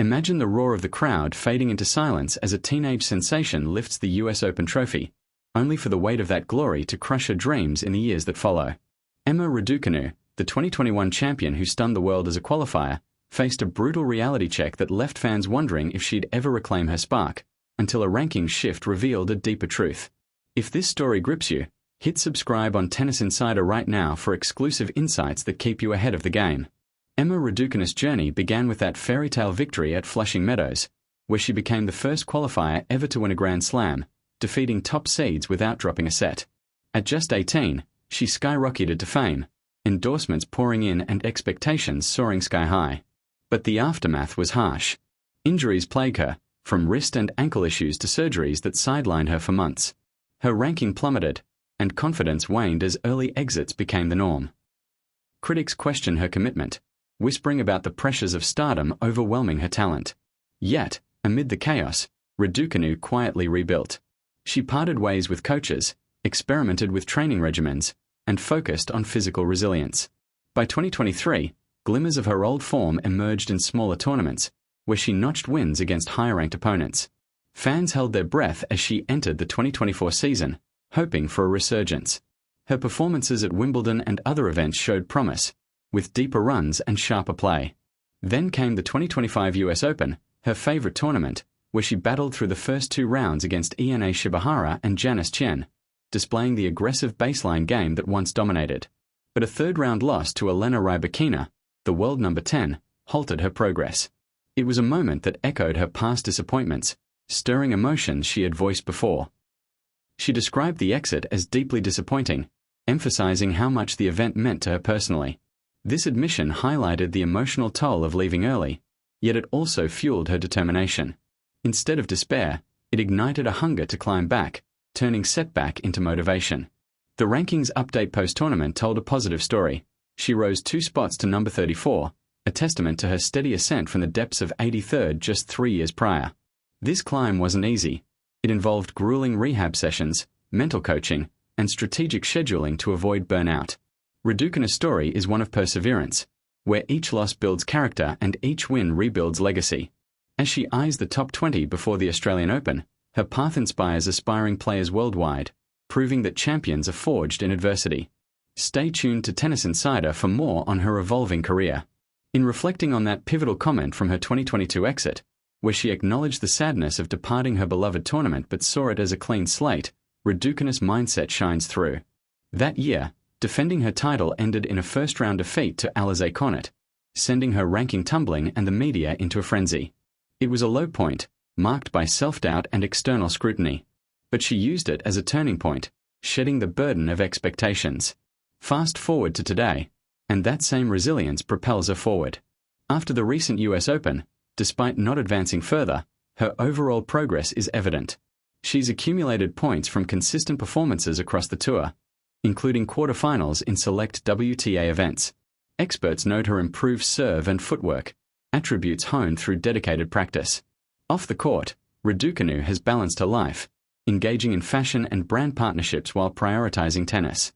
Imagine the roar of the crowd fading into silence as a teenage sensation lifts the US Open trophy, only for the weight of that glory to crush her dreams in the years that follow. Emma Raducanu, the 2021 champion who stunned the world as a qualifier, faced a brutal reality check that left fans wondering if she'd ever reclaim her spark, until a ranking shift revealed a deeper truth. If this story grips you, hit subscribe on Tennis Insider right now for exclusive insights that keep you ahead of the game. Emma Raducanu's journey began with that fairy tale victory at Flushing Meadows, where she became the first qualifier ever to win a Grand Slam, defeating top seeds without dropping a set. At just 18, she skyrocketed to fame, endorsements pouring in and expectations soaring sky high. But the aftermath was harsh. Injuries plague her, from wrist and ankle issues to surgeries that sidelined her for months. Her ranking plummeted, and confidence waned as early exits became the norm. Critics question her commitment, whispering about the pressures of stardom overwhelming her talent. Yet, amid the chaos, Raducanu quietly rebuilt. She parted ways with coaches, experimented with training regimens, and focused on physical resilience. By 2023, glimmers of her old form emerged in smaller tournaments, where she notched wins against higher-ranked opponents. Fans held their breath as she entered the 2024 season, hoping for a resurgence. Her performances at Wimbledon and other events showed promise, with deeper runs and sharper play. Then came the 2025 US Open, her favorite tournament, where she battled through the first two rounds against Ine Shibahara and Janice Chen, displaying the aggressive baseline game that once dominated. But a third-round loss to Elena Rybakina, the world number 10, halted her progress. It was a moment that echoed her past disappointments, stirring emotions she had voiced before. She described the exit as deeply disappointing, emphasizing how much the event meant to her personally. This admission highlighted the emotional toll of leaving early, yet it also fueled her determination. Instead of despair, it ignited a hunger to climb back, turning setback into motivation. The rankings update post-tournament told a positive story. She rose 2 spots to number 34, a testament to her steady ascent from the depths of 83rd just 3 years prior. This climb wasn't easy. It involved grueling rehab sessions, mental coaching, and strategic scheduling to avoid burnout. Raducanu's story is one of perseverance, where each loss builds character and each win rebuilds legacy. As she eyes the top 20 before the Australian Open, her path inspires aspiring players worldwide, proving that champions are forged in adversity. Stay tuned to Tennis Insider for more on her evolving career. In reflecting on that pivotal comment from her 2022 exit, where she acknowledged the sadness of departing her beloved tournament but saw it as a clean slate, Raducanu's mindset shines through. That year, defending her title ended in a first-round defeat to Alizé Cornet, sending her ranking tumbling and the media into a frenzy. It was a low point, marked by self-doubt and external scrutiny. But she used it as a turning point, shedding the burden of expectations. Fast forward to today, and that same resilience propels her forward. After the recent US Open, despite not advancing further, her overall progress is evident. She's accumulated points from consistent performances across the tour, including quarterfinals in select WTA events. Experts note her improved serve and footwork, attributes honed through dedicated practice. Off the court, Raducanu has balanced her life, engaging in fashion and brand partnerships while prioritizing tennis.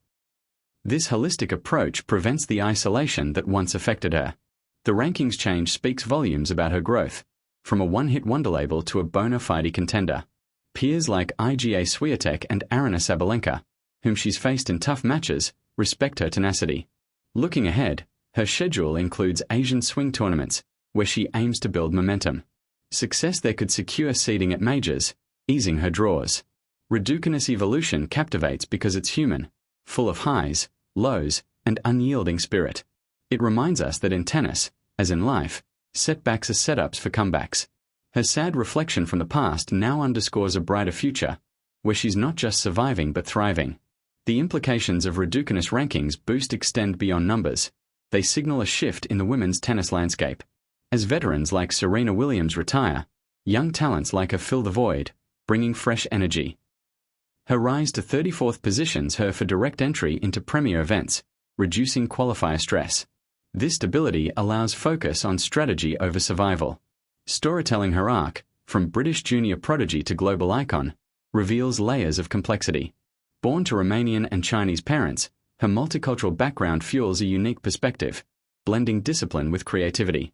This holistic approach prevents the isolation that once affected her. The rankings change speaks volumes about her growth, from a one-hit wonder label to a bona fide contender. Peers like Iga Swiatek and Aryna Sabalenka, whom she's faced in tough matches, respect her tenacity. Looking ahead, her schedule includes Asian swing tournaments, where she aims to build momentum. Success there could secure seeding at majors, easing her draws. Raducanu's evolution captivates because it's human, full of highs, lows, and unyielding spirit. It reminds us that in tennis, as in life, setbacks are setups for comebacks. Her sad reflection from the past now underscores a brighter future, where she's not just surviving but thriving. The implications of Raducanu's rankings boost extend beyond numbers. They signal a shift in the women's tennis landscape. As veterans like Serena Williams retire, young talents like her fill the void, bringing fresh energy. Her rise to 34th positions her for direct entry into premier events, reducing qualifier stress. This stability allows focus on strategy over survival. Storytelling her arc, from British junior prodigy to global icon, reveals layers of complexity. Born to Romanian and Chinese parents, her multicultural background fuels a unique perspective, blending discipline with creativity.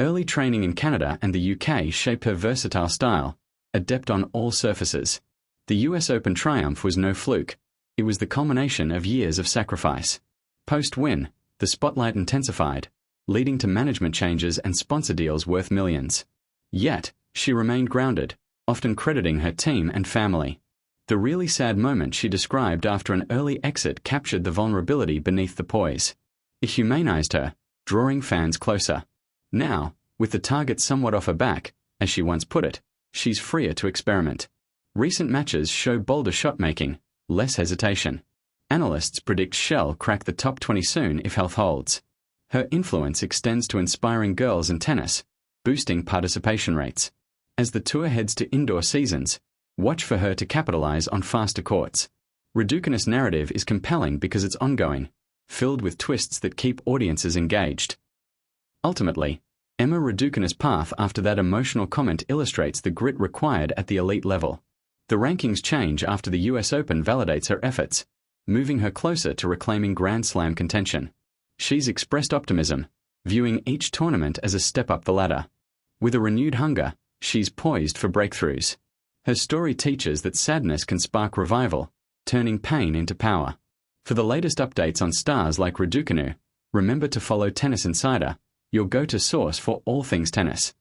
Early training in Canada and the UK shaped her versatile style, adept on all surfaces. The US Open triumph was no fluke. It was the culmination of years of sacrifice. Post-win, the spotlight intensified, leading to management changes and sponsor deals worth millions. Yet, she remained grounded, often crediting her team and family. The really sad moment she described after an early exit captured the vulnerability beneath the poise. It humanized her, drawing fans closer. Now, with the target somewhat off her back, as she once put it, she's freer to experiment. Recent matches show bolder shot-making, less hesitation. Analysts predict she'll crack the top 20 soon if health holds. Her influence extends to inspiring girls in tennis, boosting participation rates. As the tour heads to indoor seasons, watch for her to capitalize on faster courts. Raducanu's narrative is compelling because it's ongoing, filled with twists that keep audiences engaged. Ultimately, Emma Raducanu's path after that emotional comment illustrates the grit required at the elite level. The rankings change after the US Open validates her efforts, moving her closer to reclaiming Grand Slam contention. She's expressed optimism, viewing each tournament as a step up the ladder. With a renewed hunger, she's poised for breakthroughs. Her story teaches that sadness can spark revival, turning pain into power. For the latest updates on stars like Raducanu, remember to follow Tennis Insider, your go-to source for all things tennis.